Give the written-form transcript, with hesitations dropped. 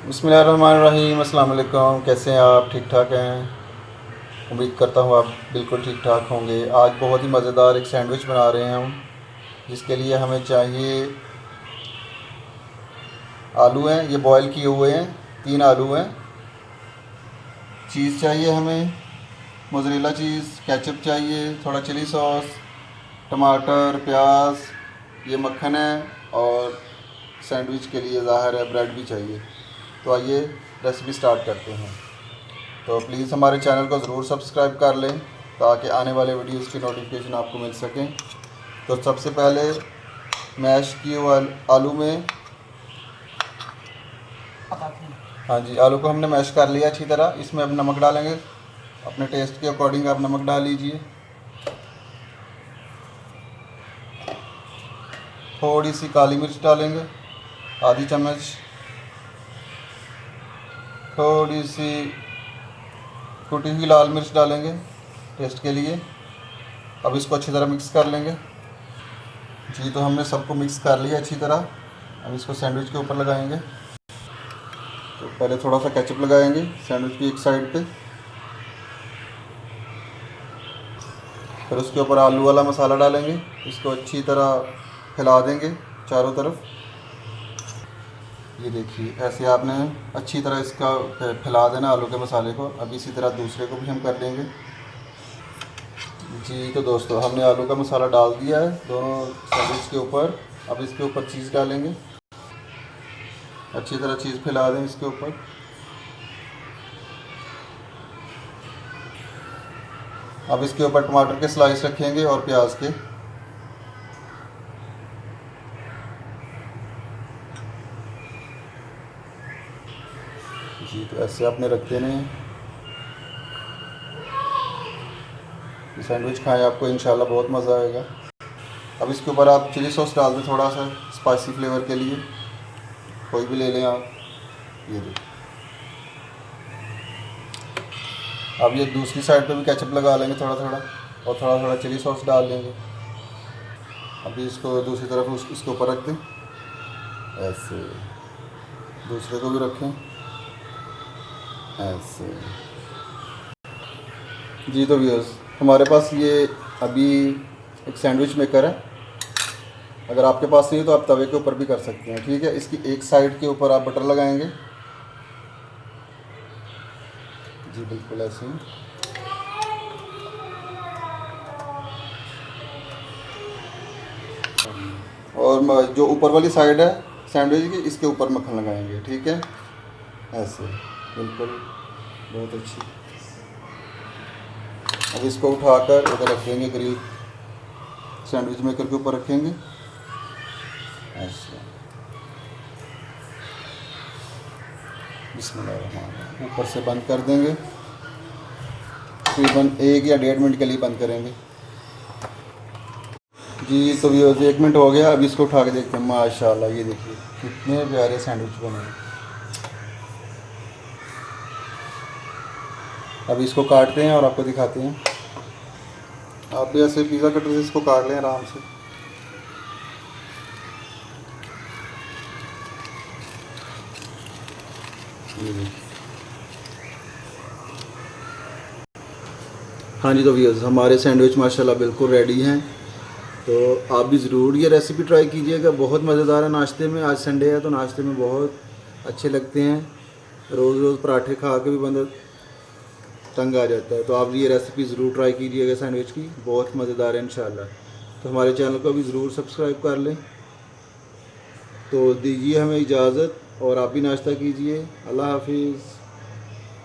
बिस्मिल्लाहिर्रहमानिर्रहीम। अस्सलाम वालेकुम। कैसे हैं आप? ठीक ठाक हैं? उम्मीद करता हूँ आप बिल्कुल ठीक ठाक होंगे। आज बहुत ही मज़ेदार एक सैंडविच बना रहे हैं हम, जिसके लिए हमें चाहिए आलू हैं, ये बॉयल किए हुए हैं, 3 आलू हैं। चीज़ चाहिए हमें, मोज़रेला चीज़, केचप चाहिए, थोड़ा चिली सॉस, टमाटर, प्याज, ये मक्खन है, और सैंडविच के लिए ज़ाहिर है ब्रेड भी चाहिए। तो आइए रेसिपी स्टार्ट करते हैं। तो प्लीज़ हमारे चैनल को ज़रूर सब्सक्राइब कर लें ताकि आने वाले वीडियोज़ की नोटिफिकेशन आपको मिल सकें। तो सबसे पहले मैश किए हुए आलू में, हाँ जी, आलू को हमने मैश कर लिया अच्छी तरह। इसमें अब नमक डालेंगे, अपने टेस्ट के अकॉर्डिंग आप नमक डाल लीजिए। थोड़ी सी काली मिर्च डालेंगे, आधी चम्मच। थोड़ी सी कुटी हुई लाल मिर्च डालेंगे टेस्ट के लिए। अब इसको अच्छी तरह मिक्स कर लेंगे। जी, तो हमने सबको मिक्स कर लिया अच्छी तरह। अब इसको सैंडविच के ऊपर लगाएंगे। तो पहले थोड़ा सा केचप लगाएंगे सैंडविच की एक साइड पे, फिर उसके ऊपर आलू वाला मसाला डालेंगे। इसको अच्छी तरह फैला देंगे चारों तरफ। ये देखिए, ऐसे आपने अच्छी तरह इसका फैला देना आलू के मसाले को। अब इसी तरह दूसरे को भी हम कर लेंगे। जी, तो दोस्तों हमने आलू का मसाला डाल दिया है दोनों सैंडविच के ऊपर। अब इसके ऊपर चीज़ डालेंगे, अच्छी तरह चीज़ फैला दें इसके ऊपर। अब इसके ऊपर टमाटर के स्लाइस रखेंगे और प्याज के। जी, तो ऐसे आपने रख देने हैं। ये सैंडविच खाएं, आपको इंशाल्लाह बहुत मज़ा आएगा। अब इसके ऊपर आप चिली सॉस डाल दें थोड़ा सा स्पाइसी फ्लेवर के लिए, कोई भी ले लें आप। ये देखिए, अब ये दूसरी साइड पे भी केचप लगा लेंगे थोड़ा थोड़ा, और थोड़ा थोड़ा चिली सॉस डाल लेंगे। अभी इसको दूसरी तरफ इसके ऊपर रख दें, ऐसे। दूसरे को भी रखें, ऐसे। जी, तो व्यूअर्स हमारे पास ये अभी एक सैंडविच मेकर है। अगर आपके पास नहीं है तो आप तवे के ऊपर भी कर सकते हैं, ठीक है। इसकी एक साइड के ऊपर आप बटर लगाएंगे। जी, बिल्कुल ऐसे ही। और जो ऊपर वाली साइड है सैंडविच की, इसके ऊपर मक्खन लगाएंगे, ठीक है, ऐसे। बिल्कुल, बहुत अच्छी। अब इसको उठाकर इधर रख देंगे, ग्रिल सैंडविच मेकर के ऊपर रखेंगे, ऐसे। बिस्मिल्लाह, ऊपर से बंद कर देंगे। तकरीबन 1 या 1.5 मिनट के लिए बंद करेंगे। जी, तो ये 1 मिनट हो गया। अब इसको उठा के देखते हैं। माशाल्लाह, ये देखिए कितने प्यारे सैंडविच बने हैं। अब इसको काटते हैं और आपको दिखाते हैं। आप भी ऐसे पिज़्ज़ा कटर से इसको काट लें आराम से। ये देखिए। हाँ जी, तो व्यूअर्स हमारे सैंडविच माशाल्लाह बिल्कुल रेडी हैं। तो आप भी ज़रूर ये रेसिपी ट्राई कीजिएगा, बहुत मज़ेदार है। नाश्ते में, आज संडे है तो नाश्ते में बहुत अच्छे लगते हैं। रोज़ रोज़ पराठे खा के भी बंदा तंग आ जाता है। तो आप ये रेसिपी ज़रूर ट्राई कीजिएगा सैंडविच की, बहुत मज़ेदार है इंशाल्लाह। तो हमारे चैनल को भी ज़रूर सब्सक्राइब कर लें। तो दीजिए हमें इजाज़त, और आप भी नाश्ता कीजिए। अल्लाह हाफिज़।